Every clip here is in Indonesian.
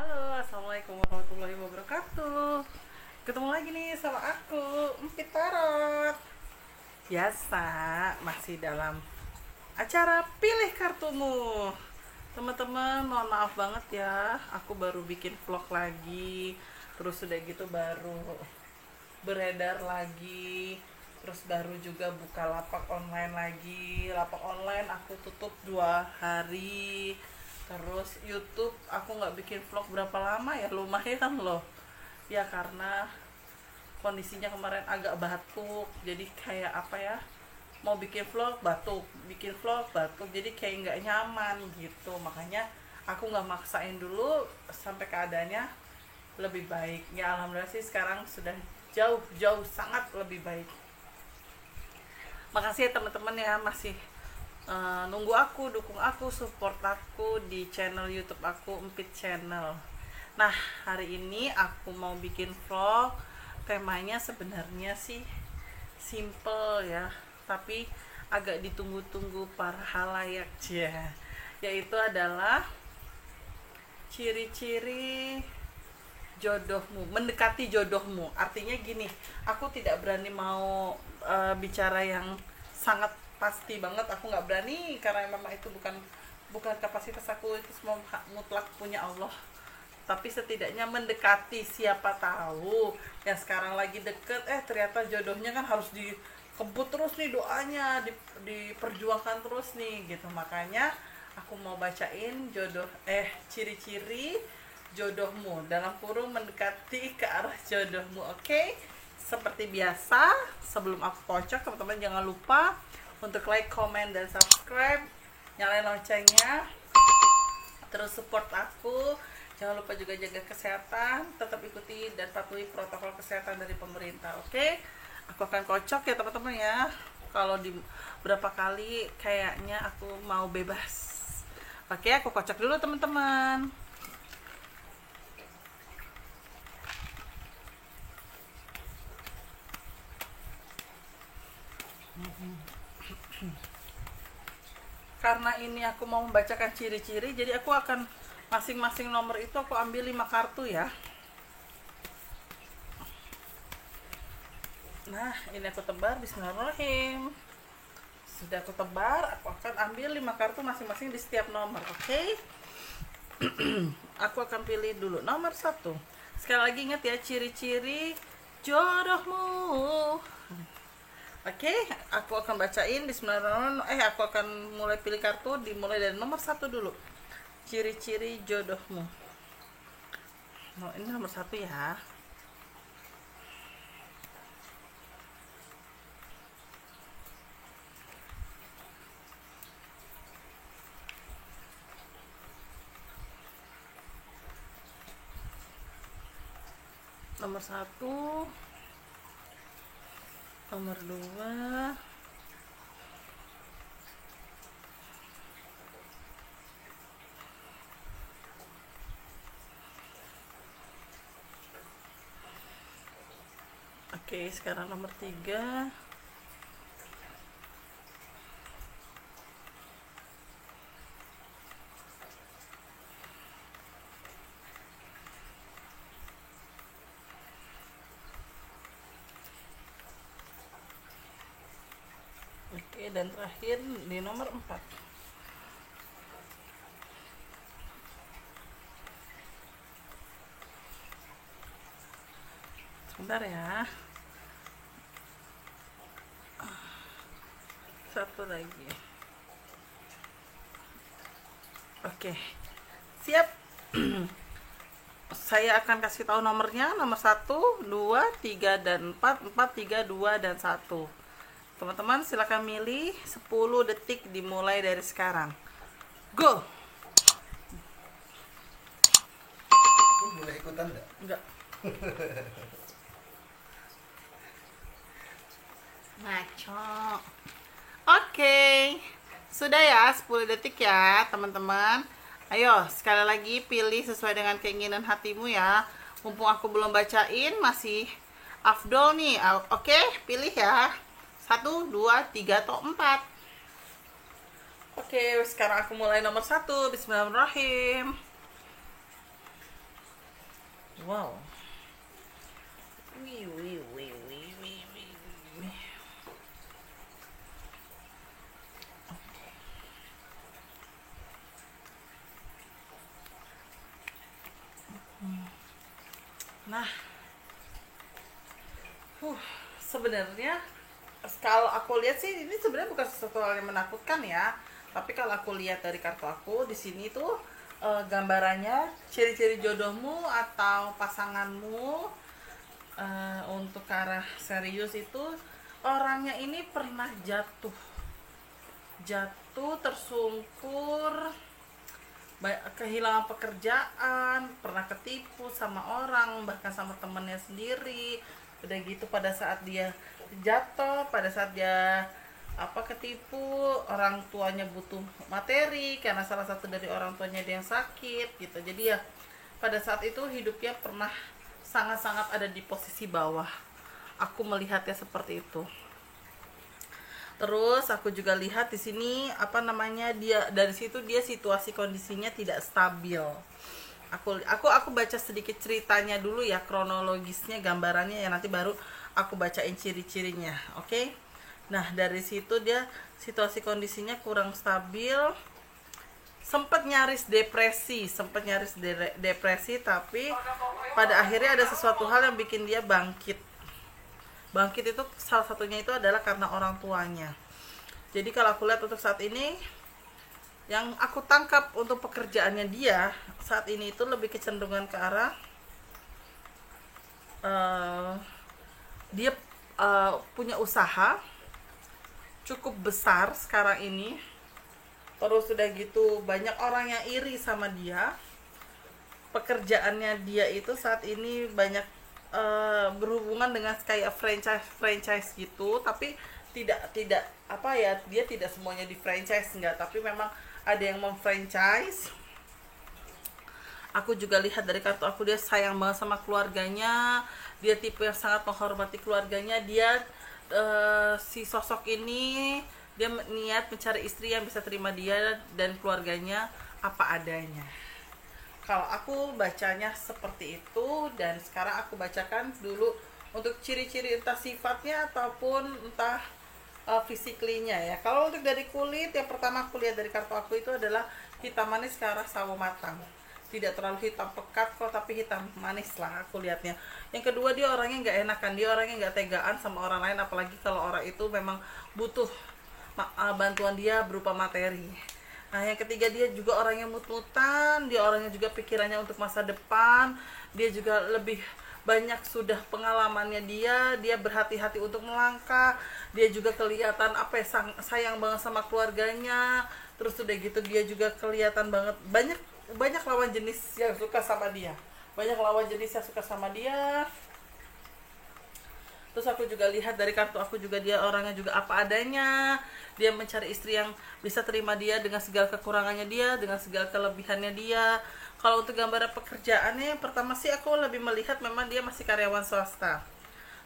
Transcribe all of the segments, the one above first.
Halo, assalamualaikum warahmatullahi wabarakatuh. Ketemu lagi nih sama aku, Empit Tarot. Biasa, masih dalam acara pilih kartumu. Teman-teman, mohon maaf banget ya, aku baru bikin vlog lagi. Terus udah gitu baru beredar lagi. Terus baru juga buka lapak online lagi. Lapak online aku tutup 2 hari. Terus YouTube aku nggak bikin vlog berapa lama ya, lumayan loh ya, karena kondisinya kemarin agak batuk, jadi kayak apa ya, mau bikin vlog batuk, bikin vlog batuk, jadi kayak nggak nyaman gitu. Makanya aku nggak maksain dulu sampai keadaannya lebih baik ya. Alhamdulillah sih sekarang sudah jauh sangat lebih baik. Makasih ya teman-teman ya, masih nunggu aku, dukung aku, support aku di channel YouTube aku, Empit Channel. Nah, hari ini aku mau bikin vlog. Temanya sebenarnya sih simple ya, tapi agak ditunggu-tunggu para halayak ya. Yaitu adalah ciri-ciri jodohmu, mendekati jodohmu. Artinya gini, aku tidak berani mau bicara yang sangat pasti banget, aku nggak berani karena memang itu bukan bukan kapasitas aku, itu semua mutlak punya Allah. Tapi setidaknya mendekati, siapa tahu yang sekarang lagi deket ternyata jodohnya kan harus dikebut terus nih doanya, diperjuangkan terus nih gitu. Makanya aku mau bacain ciri-ciri jodohmu, dalam kurung mendekati ke arah jodohmu. Oke, seperti biasa sebelum aku kocok, teman-teman jangan lupa untuk like, comment, dan subscribe, nyalain loncengnya, terus support aku. Jangan lupa juga jaga kesehatan, tetap ikuti dan patuhi protokol kesehatan dari pemerintah. Oke, aku akan kocok ya teman-teman ya. Kalau di berapa kali kayaknya aku mau bebas. Oke, aku kocok dulu teman-teman. Karena ini aku mau membacakan ciri-ciri, jadi aku akan masing-masing nomor itu aku ambil 5 kartu ya. Nah, ini aku tebar, bismillahirrahmanirrahim. Sudah aku tebar, aku akan ambil 5 kartu masing-masing di setiap nomor. Oke. Aku akan pilih dulu nomor 1. Sekali lagi ingat ya, ciri-ciri jodohmu. Oke, aku akan bacain bismillahirrahmanirrahim. Aku akan mulai pilih kartu, dimulai dari nomor 1 dulu. Ciri-ciri jodohmu. Oh, ini nomor 1 ya. Nomor 1, nomor 2, oke, sekarang nomor 3, oke, dan terakhir di nomor 4. Sebentar ya. Satu lagi. Oke, siap. Saya akan kasih tahu nomornya, nomor 1, 2, 3, dan 4, 4, 3, 2, dan 1. Teman-teman silakan milih, 10 detik dimulai dari sekarang. Go. Aku boleh ikutan nggak? Enggak. Ngaco. Oke. Sudah ya, 10 detik ya, teman-teman. Ayo, sekali lagi pilih sesuai dengan keinginan hatimu ya. Mumpung aku belum bacain, masih afdol nih. Oke, pilih ya. 1, 2, 3, atau 4. Oke, sekarang aku mulai nomor 1. Bismillahirrahmanirrahim. Wow. Wih, wih, wih, wih, wih, wih, wih. Nah, sebenarnya kalau aku lihat sih ini sebenarnya bukan sesuatu hal yang menakutkan ya. Tapi kalau aku lihat dari kartu aku di sini tuh gambarannya ciri-ciri jodohmu atau pasanganmu untuk ke arah serius itu orangnya ini pernah jatuh tersungkur, kehilangan pekerjaan, pernah ketipu sama orang, bahkan sama temannya sendiri. Udah gitu pada saat dia jatuh, pada saat dia ketipu, orang tuanya butuh materi karena salah satu dari orang tuanya dia yang sakit gitu. Jadi ya pada saat itu hidupnya pernah sangat-sangat ada di posisi bawah. Aku melihatnya seperti itu. Terus aku juga lihat di sini dia dari situ dia situasi kondisinya tidak stabil. Aku baca sedikit ceritanya dulu ya, kronologisnya, gambarannya ya, nanti baru aku bacain ciri-cirinya. Oke. Nah, dari situ dia situasi kondisinya kurang stabil. Sempat nyaris depresi, tapi pada akhirnya ada sesuatu hal yang bikin dia bangkit itu salah satunya itu adalah karena orang tuanya. Jadi kalau aku lihat untuk saat ini yang aku tangkap untuk pekerjaannya dia saat ini itu lebih kecenderungan ke arah dia punya usaha cukup besar sekarang ini. Terus udah gitu banyak orang yang iri sama dia. Pekerjaannya dia itu saat ini banyak berhubungan dengan kayak franchise gitu, tapi tidak dia tidak semuanya di franchise, enggak, tapi memang ada yang memfranchise. Aku juga lihat dari kartu aku dia sayang banget sama keluarganya, dia tipe yang sangat menghormati keluarganya. Dia si sosok ini dia niat mencari istri yang bisa terima dia dan keluarganya apa adanya. Kalau aku bacanya seperti itu, dan sekarang aku bacakan dulu untuk ciri-ciri entah sifatnya ataupun entah fisiklinya ya. Kalau untuk dari kulit, yang pertama aku lihat dari kartu aku itu adalah hitam manis ke arah sawo matang. Tidak terlalu hitam pekat kok, tapi hitam manis lah aku lihatnya. Yang kedua, dia orangnya nggak enakan, dia orangnya nggak tegaan sama orang lain, apalagi kalau orang itu memang butuh bantuan dia berupa materi. Nah, yang ketiga, dia juga orang yang mut-mutan, dia orangnya juga pikirannya untuk masa depan, dia juga lebih banyak sudah pengalamannya dia berhati-hati untuk melangkah, dia juga kelihatan sayang banget sama keluarganya. Terus udah gitu dia juga kelihatan banget banyak lawan jenis yang suka sama dia. Terus aku juga lihat dari kartu aku juga dia orangnya juga apa adanya. Dia mencari istri yang bisa terima dia dengan segala kekurangannya dia, dengan segala kelebihannya dia. Kalau untuk gambaran pekerjaannya, yang pertama sih aku lebih melihat memang dia masih karyawan swasta.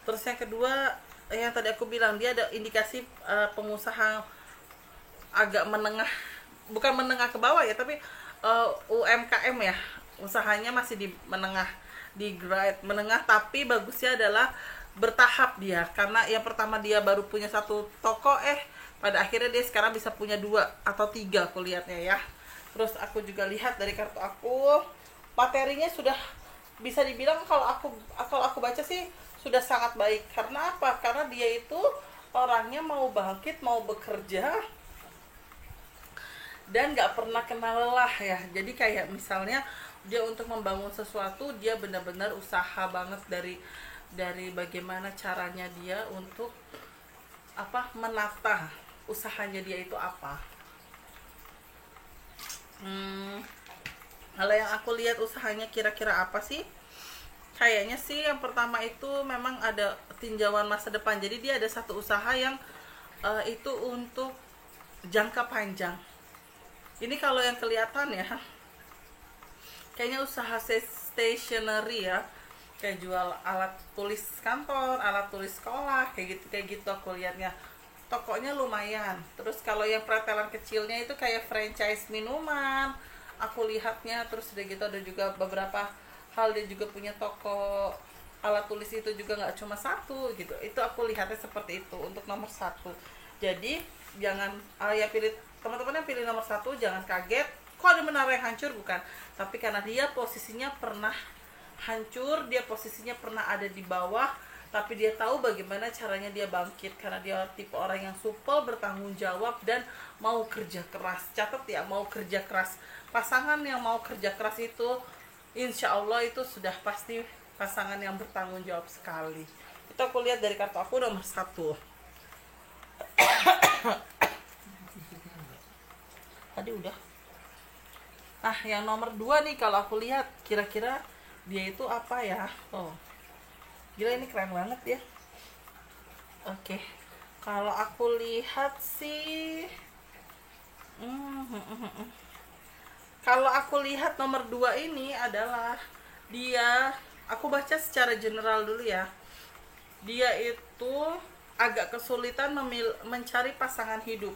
Terus yang kedua, yang tadi aku bilang dia ada indikasi pengusaha agak menengah, bukan menengah ke bawah ya, tapi UMKM ya. Usahanya masih di menengah, di grade menengah, tapi bagusnya adalah bertahap dia, karena yang pertama dia baru punya satu toko, pada akhirnya dia sekarang bisa punya 2 atau 3 aku lihatnya ya. Terus aku juga lihat dari kartu aku materinya sudah bisa dibilang kalau aku baca sih sudah sangat baik. Karena apa? Karena dia itu orangnya mau bangkit, mau bekerja, dan nggak pernah kenal lelah ya. Jadi kayak misalnya dia untuk membangun sesuatu, dia benar-benar usaha banget dari bagaimana caranya dia untuk menata usahanya dia itu apa. Kalau yang aku lihat usahanya kira-kira apa sih? Kayaknya sih yang pertama itu memang ada tinjauan masa depan. Jadi dia ada satu usaha yang itu untuk jangka panjang. Ini kalau yang kelihatan ya, kayaknya usaha stationery ya, kayak jual alat tulis kantor, alat tulis sekolah, kayak gitu aku lihatnya. Tokonya lumayan. Terus kalau yang pretelan kecilnya itu kayak franchise minuman, aku lihatnya. Terus udah gitu ada juga beberapa hal dia juga punya toko alat tulis itu juga nggak cuma satu gitu. Itu aku lihatnya seperti itu untuk nomor satu. Jadi jangan ya pilih, teman-teman yang pilih nomor satu jangan kaget kok ada menara yang hancur, bukan, tapi karena dia posisinya pernah hancur, dia posisinya pernah ada di bawah, tapi dia tahu bagaimana caranya dia bangkit karena dia tipe orang yang supel, bertanggung jawab, dan mau kerja keras. Catat ya, mau kerja keras. Pasangan yang mau kerja keras itu insya Allah itu sudah pasti pasangan yang bertanggung jawab sekali. Itu aku lihat dari kartu aku nomor satu. Tadi udah. Nah yang nomor 2 nih, kalau aku lihat kira-kira dia itu apa ya. Oh gila, ini keren banget ya. Oke, kalau aku lihat sih kalau aku lihat nomor 2 ini adalah dia, aku baca secara general dulu ya. Dia itu agak kesulitan mencari pasangan hidup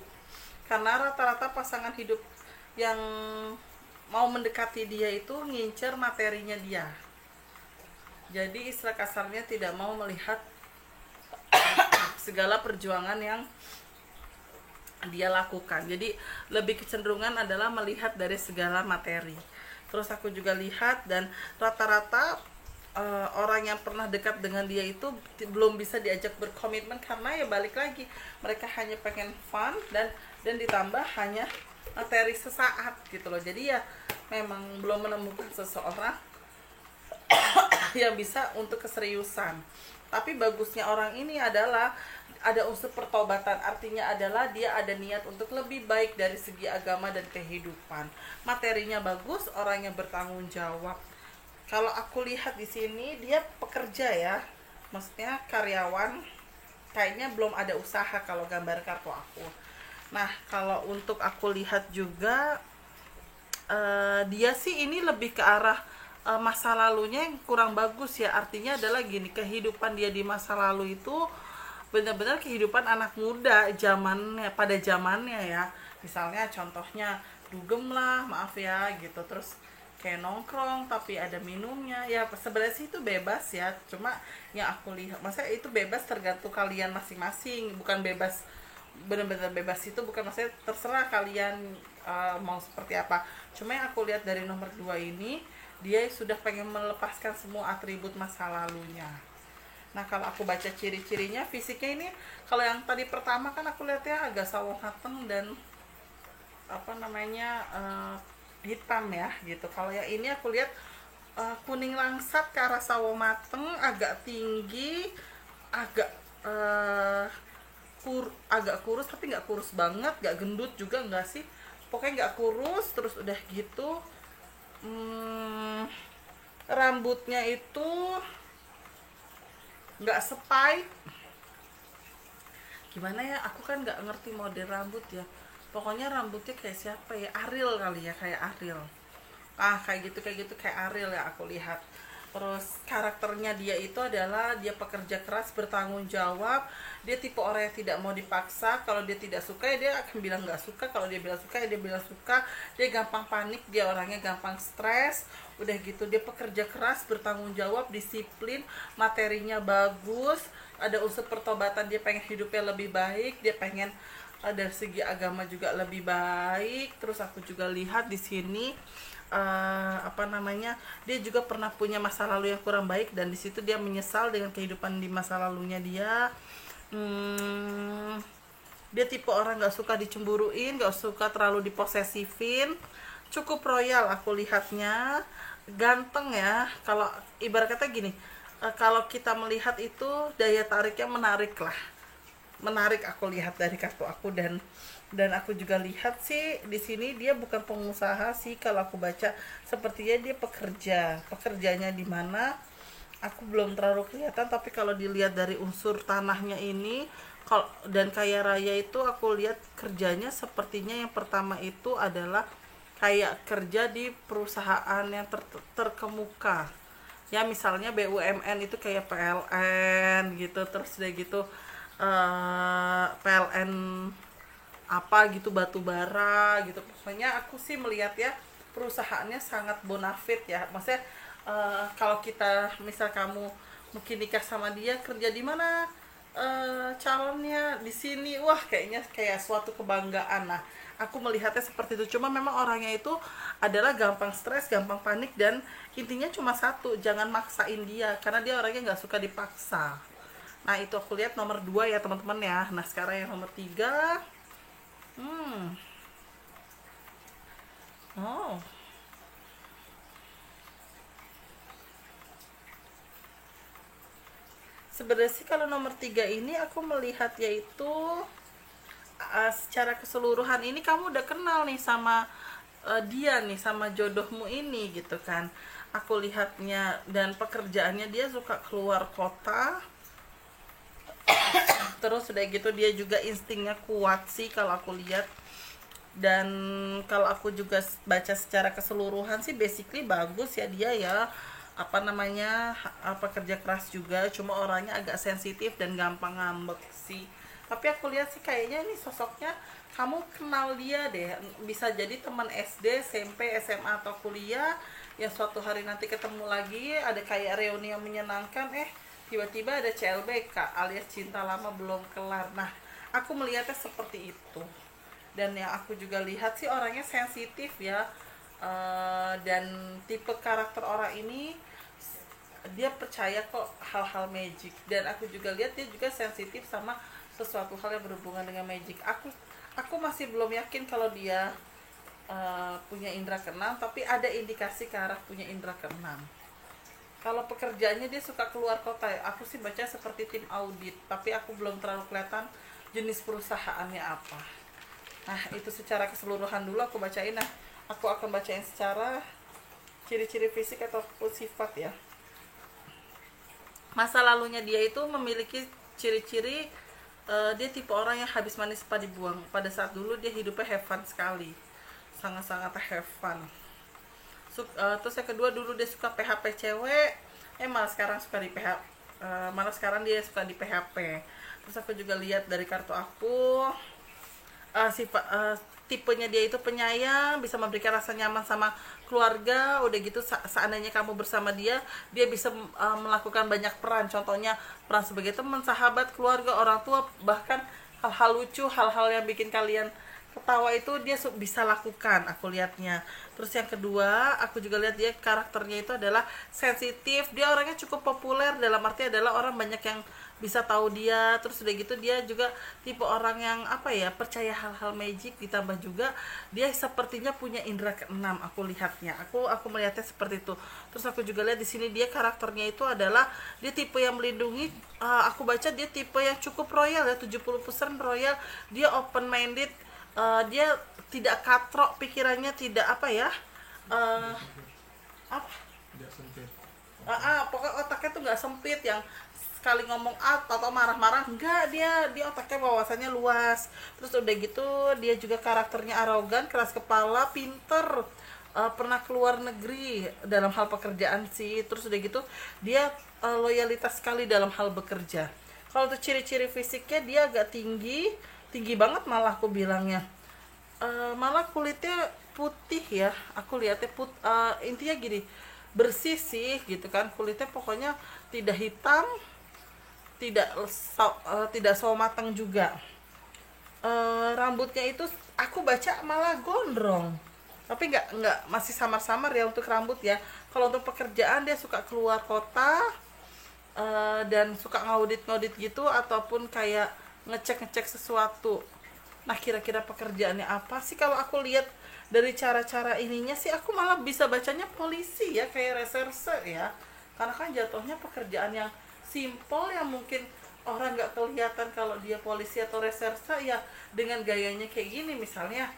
karena rata-rata pasangan hidup yang mau mendekati dia itu ngincer materinya dia. Jadi istilah kasarnya tidak mau melihat segala perjuangan yang dia lakukan. Jadi lebih kecenderungan adalah melihat dari segala materi. Terus aku juga lihat, dan rata-rata orang yang pernah dekat dengan dia itu belum bisa diajak berkomitmen karena ya balik lagi mereka hanya pengen fun dan ditambah hanya materi sesaat gitu loh. Jadi ya memang belum menemukan seseorang yang bisa untuk keseriusan. Tapi bagusnya orang ini adalah ada unsur pertobatan, artinya adalah dia ada niat untuk lebih baik dari segi agama dan kehidupan. Materinya bagus, orangnya bertanggung jawab. Kalau aku lihat di sini dia pekerja ya, maksudnya karyawan, kayaknya belum ada usaha kalau gambar kartu aku. Nah kalau untuk aku lihat juga dia sih ini lebih ke arah masa lalunya yang kurang bagus ya. Artinya adalah gini, kehidupan dia di masa lalu itu benar-benar kehidupan anak muda zamannya, pada zamannya ya. Misalnya contohnya dugem lah, maaf ya gitu, terus kayak nongkrong tapi ada minumnya ya. Sebenarnya sih itu bebas ya, cuma yang aku lihat maksudnya itu bebas tergantung kalian masing-masing, bukan bebas benar-benar bebas itu bukan, maksudnya terserah kalian mau seperti apa. Cuma yang aku lihat dari nomor 2 ini dia sudah pengen melepaskan semua atribut masa lalunya. Nah kalau aku baca ciri-cirinya, fisiknya ini kalau yang tadi pertama kan aku lihatnya agak sawo mateng dan apa namanya hitam ya gitu. Kalau yang ini aku lihat kuning langsat ke arah sawo mateng, agak tinggi, agak agak kurus tapi nggak kurus banget, nggak gendut juga nggak sih, pokoknya nggak kurus. Terus udah gitu rambutnya itu nggak sepai, gimana ya, aku kan nggak ngerti model rambut ya, pokoknya rambutnya kayak siapa ya, Ariel kali ya, kayak Ariel, kayak gitu kayak Ariel ya aku lihat. Terus karakternya dia itu adalah dia pekerja keras, bertanggung jawab, dia tipe orang yang tidak mau dipaksa. Kalau dia tidak suka ya dia akan bilang nggak suka, kalau dia bilang suka ya dia bilang suka. Dia gampang panik, dia orangnya gampang stres. Udah gitu dia pekerja keras, bertanggung jawab, disiplin, materinya bagus, ada unsur pertobatan, dia pengen hidupnya lebih baik, dia pengen dari segi agama juga lebih baik. Terus aku juga lihat di sini dia juga pernah punya masa lalu yang kurang baik, dan di situ dia menyesal dengan kehidupan di masa lalunya dia. Dia tipe orang nggak suka dicemburuin, nggak suka terlalu diposesifin, cukup royal aku lihatnya, ganteng ya. Kalau ibarat kata gini, kalau kita melihat itu daya tariknya menarik aku lihat dari kartu aku. Dan aku juga lihat sih di sini dia bukan pengusaha sih, kalau aku baca sepertinya dia pekerjanya di mana aku belum terlalu kelihatan. Tapi kalau dilihat dari unsur tanahnya ini dan kaya raya itu, aku lihat kerjanya sepertinya yang pertama itu adalah kayak kerja di perusahaan yang terkemuka ya, misalnya BUMN itu kayak PLN gitu. Terus udah gitu PLN apa gitu, batu bara gitu. Pokoknya aku sih melihat ya perusahaannya sangat bonafit ya, maksudnya kalau kita misal kamu mungkin nikah sama dia, kerja di mana, calonnya di sini, wah kayaknya kayak suatu kebanggaan. Nah, aku melihatnya seperti itu. Cuma memang orangnya itu adalah gampang stres, gampang panik, dan intinya cuma satu, jangan maksain dia karena dia orangnya nggak suka dipaksa. Nah, itu aku lihat nomor 2 ya teman-teman ya. Nah, sekarang yang nomor 3. Oh, sebenarnya sih kalau nomor 3 ini aku melihat yaitu secara keseluruhan ini kamu udah kenal nih sama dia nih, sama jodohmu ini gitu kan. Aku lihatnya dan pekerjaannya dia suka keluar kota. Terus udah gitu dia juga instingnya kuat sih kalau aku lihat. Dan kalau aku juga baca secara keseluruhan sih basically bagus ya dia ya, apa namanya, apa kerja keras juga, cuma orangnya agak sensitif dan gampang ngambek sih. Tapi aku lihat sih kayaknya ini sosoknya kamu kenal dia deh, bisa jadi teman SD, SMP, SMA atau kuliah yang suatu hari nanti ketemu lagi, ada kayak reuni yang menyenangkan, tiba-tiba ada CLBK alias cinta lama belum kelar. Nah, aku melihatnya seperti itu. Dan yang aku juga lihat sih orangnya sensitif ya. Dan tipe karakter orang ini dia percaya kok hal-hal magic, dan aku juga lihat dia juga sensitif sama sesuatu hal yang berhubungan dengan magic. Aku masih belum yakin kalau dia punya indera keenam, tapi ada indikasi ke arah punya indera keenam. Kalau pekerjaannya dia suka keluar kota, aku sih baca seperti tim audit, tapi aku belum terlalu kelihatan jenis perusahaannya apa. Nah, itu secara keseluruhan dulu aku bacain. Nah, aku akan bacain secara ciri-ciri fisik ataupun sifat ya. Masa lalunya dia itu memiliki ciri-ciri dia tipe orang yang habis manis cepat dibuang. Pada saat dulu dia hidupnya have fun sekali, sangat-sangat have fun. Terus yang kedua, dulu dia suka PHP cewek, malah sekarang suka di PHP, malah sekarang dia suka di PHP. Terus aku juga lihat dari kartu aku, tipenya dia itu penyayang, bisa memberikan rasa nyaman sama keluarga. Udah gitu seandainya kamu bersama dia bisa melakukan banyak peran, contohnya peran sebagai teman, sahabat, keluarga, orang tua, bahkan hal-hal lucu, hal-hal yang bikin kalian ketawa itu dia bisa lakukan, aku lihatnya. Terus yang kedua, aku juga lihat dia karakternya itu adalah sensitif. Dia orangnya cukup populer, dalam arti adalah orang banyak yang bisa tahu dia. Terus udah gitu dia juga tipe orang yang apa ya, percaya hal-hal magic, ditambah juga dia sepertinya punya indera keenam, aku lihatnya. Aku melihatnya seperti itu. Terus aku juga lihat di sini dia karakternya itu adalah dia tipe yang melindungi. Aku baca dia tipe yang cukup royal ya, 70% royal. Dia open minded. Dia tidak katrok pikirannya, tidak apa ya, apa, Tidak sempit. pokoknya otaknya tuh nggak sempit yang sekali ngomong atau marah-marah, enggak, dia otaknya wawasannya luas. Terus udah gitu dia juga karakternya arogan, keras kepala, pinter, pernah keluar negeri dalam hal pekerjaan sih. Terus udah gitu dia loyalitas sekali dalam hal bekerja. Kalau untuk ciri-ciri fisiknya dia agak tinggi banget malah aku bilangnya. Malah kulitnya putih ya, aku lihatnya intinya gini, bersih sih gitu kan, kulitnya pokoknya tidak hitam, tidak sawo matang juga. Rambutnya itu aku baca malah gondrong, tapi nggak masih samar-samar ya untuk rambut ya. Kalau untuk pekerjaan dia suka keluar kota, dan suka ngaudit gitu, ataupun kayak ngecek sesuatu. Nah, kira-kira pekerjaannya apa sih? Kalau aku lihat dari cara-cara ininya sih, aku malah bisa bacanya polisi ya, kayak reserse ya, karena kan jatuhnya pekerjaan yang simple yang mungkin orang nggak kelihatan kalau dia polisi atau reserse ya, dengan gayanya kayak gini misalnya.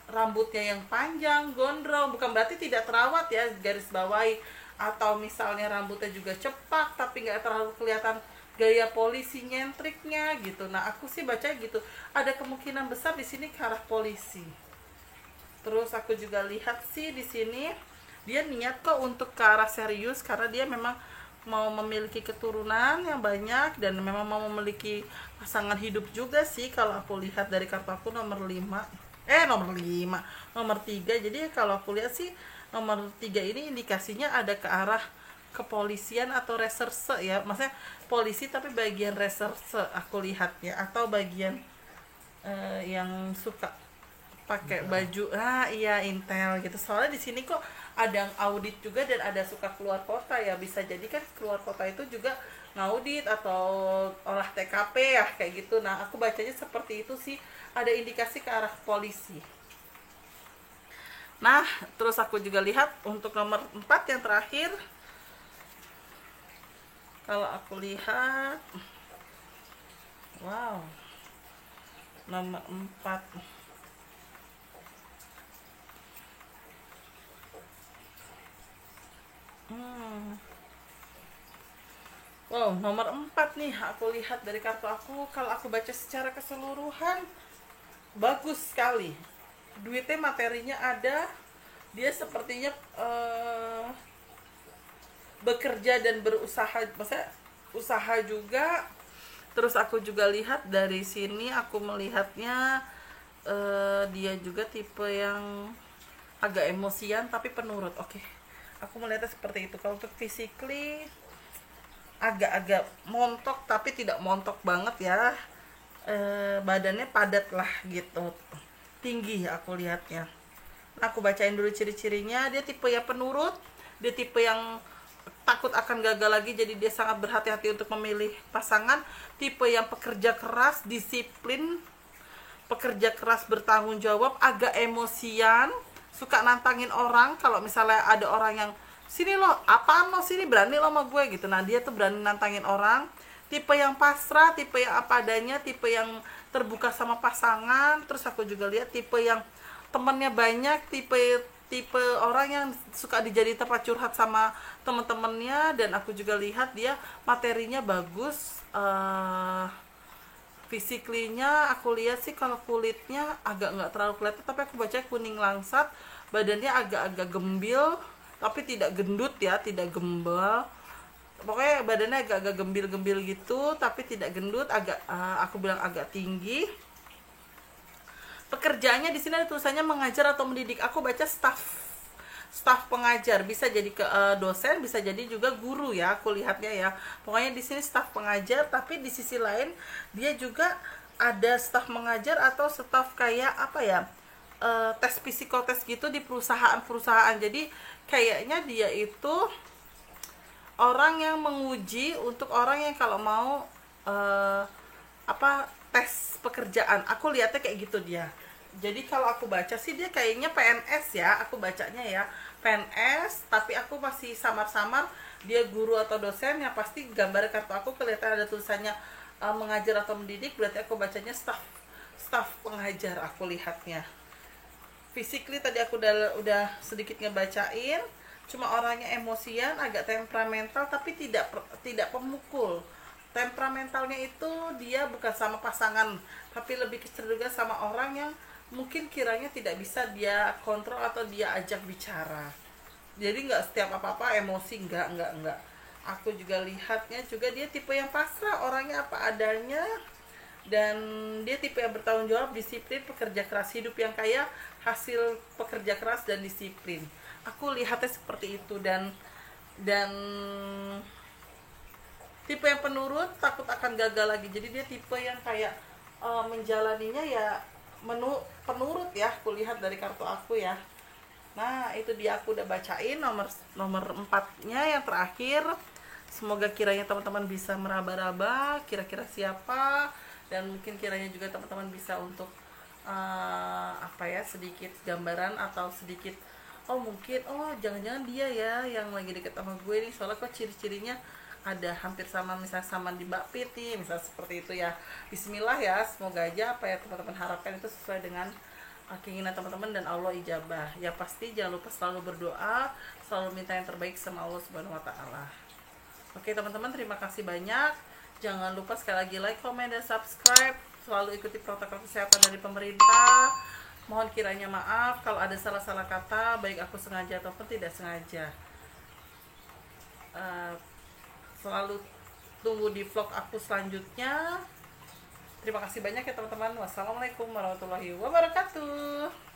Rambutnya yang panjang, gondrong, bukan berarti tidak terawat ya, garis bawahi. Atau misalnya rambutnya juga cepak tapi nggak terlalu kelihatan gaya polisi nyentriknya gitu. Nah, aku sih baca gitu, ada kemungkinan besar di sini ke arah polisi. Terus aku juga lihat sih di sini dia niat kok untuk ke arah serius, karena dia memang mau memiliki keturunan yang banyak dan memang mau memiliki pasangan hidup juga sih. Kalau aku lihat dari kartu aku nomor 5, nomor 3. Jadi kalau aku lihat sih nomor 3 ini indikasinya ada ke arah kepolisian atau reserse ya, maksudnya polisi tapi bagian reserse aku lihatnya, atau bagian yang suka pakai baju, iya intel gitu. Soalnya di sini kok ada audit juga dan ada suka keluar kota ya, bisa jadi kan keluar kota itu juga ngaudit atau olah TKP ya kayak gitu. Nah aku bacanya seperti itu sih, ada indikasi ke arah polisi. Nah terus aku juga lihat untuk nomor 4 yang terakhir, kalau aku lihat, wow, nomor 4. Wow, nomor 4 nih aku lihat dari kartu aku. Kalau aku baca secara keseluruhan, bagus sekali. Duitnya, materinya ada. Dia sepertinya bekerja dan berusaha, maksudnya usaha juga. Terus aku juga lihat dari sini, aku melihatnya dia juga tipe yang agak emosian tapi penurut. Oke, aku melihatnya seperti itu. Kalau untuk physically agak-agak montok tapi tidak montok banget ya, badannya padat lah gitu, tinggi aku lihatnya. Aku bacain dulu ciri-cirinya. Dia tipe yang penurut, dia tipe yang takut akan gagal lagi, jadi dia sangat berhati-hati untuk memilih pasangan. Tipe yang pekerja keras, disiplin, pekerja keras, bertanggung jawab, agak emosian, suka nantangin orang. Kalau misalnya ada orang yang sini lo, apaan lo, sini berani lo sama gue gitu, nah dia tuh berani nantangin orang. Tipe yang pasrah, tipe yang apa adanya, tipe yang terbuka sama pasangan. Terus aku juga lihat tipe yang temennya banyak, tipe orang yang suka dijadi tempat curhat sama temen-temennya. Dan aku juga lihat dia materinya bagus. Physically-nya aku lihat sih kalau kulitnya agak nggak terlalu kelihatan, tapi aku baca kuning langsat. Badannya agak-agak gembil tapi tidak gendut ya, tidak gembel. Pokoknya badannya agak-agak gembil-gembil gitu tapi tidak gendut, agak aku bilang agak tinggi. Pekerjaannya di sini ada tulisannya mengajar atau mendidik. Aku baca staff pengajar, bisa jadi ke dosen, bisa jadi juga guru ya, aku lihatnya ya. Pokoknya di sini staff pengajar, tapi di sisi lain dia juga ada staff mengajar atau staff kayak apa ya, tes psikotes gitu di perusahaan-perusahaan. Jadi kayaknya dia itu orang yang menguji untuk orang yang kalau mau tes pekerjaan. Aku lihatnya kayak gitu dia. Jadi kalau aku baca sih dia kayaknya PNS ya, aku bacanya ya PNS, tapi aku masih samar-samar dia guru atau dosen. Yang pasti gambar kartu aku kelihatan ada tulisannya mengajar atau mendidik, berarti aku bacanya staff pengajar aku lihatnya. Physically tadi aku udah sedikit ngebacain, cuma orangnya emosian, agak temperamental tapi tidak pemukul. Temperamentalnya itu dia bukan sama pasangan, tapi lebih kecenderungan sama orang yang mungkin kiranya tidak bisa dia kontrol atau dia ajak bicara. Jadi nggak setiap apa-apa emosi, nggak. Aku juga lihatnya juga dia tipe yang pasrah, orangnya apa adanya. Dan dia tipe yang bertanggung jawab, disiplin, pekerja keras, hidup yang kaya hasil pekerja keras dan disiplin. Aku lihatnya seperti itu. Dan tipe yang penurut, takut akan gagal lagi. Jadi dia tipe yang kayak menjalaninya ya penurut ya, aku lihat dari kartu aku ya. Nah itu dia, aku udah bacain nomor 4-nya yang terakhir. Semoga kiranya teman-teman bisa meraba-raba kira-kira siapa, dan mungkin kiranya juga teman-teman bisa untuk sedikit gambaran atau sedikit mungkin jangan-jangan dia ya yang lagi deket sama gue nih, soalnya kok ciri-cirinya ada hampir sama, misalnya sama di Mbak Piti, misalnya seperti itu ya. Bismillah ya, semoga aja apa ya teman-teman harapkan itu sesuai dengan keinginan teman-teman dan Allah ijabah. Ya pasti jangan lupa selalu berdoa, selalu minta yang terbaik sama Allah Subhanahu wa taala. Oke teman-teman, terima kasih banyak. Jangan lupa sekali lagi like, komen, dan subscribe. Selalu ikuti protokol kesehatan dari pemerintah. Mohon kiranya maaf kalau ada salah-salah kata, baik aku sengaja ataupun tidak sengaja. Selalu tunggu di vlog aku selanjutnya. Terima kasih banyak ya teman-teman. Wassalamualaikum warahmatullahi wabarakatuh.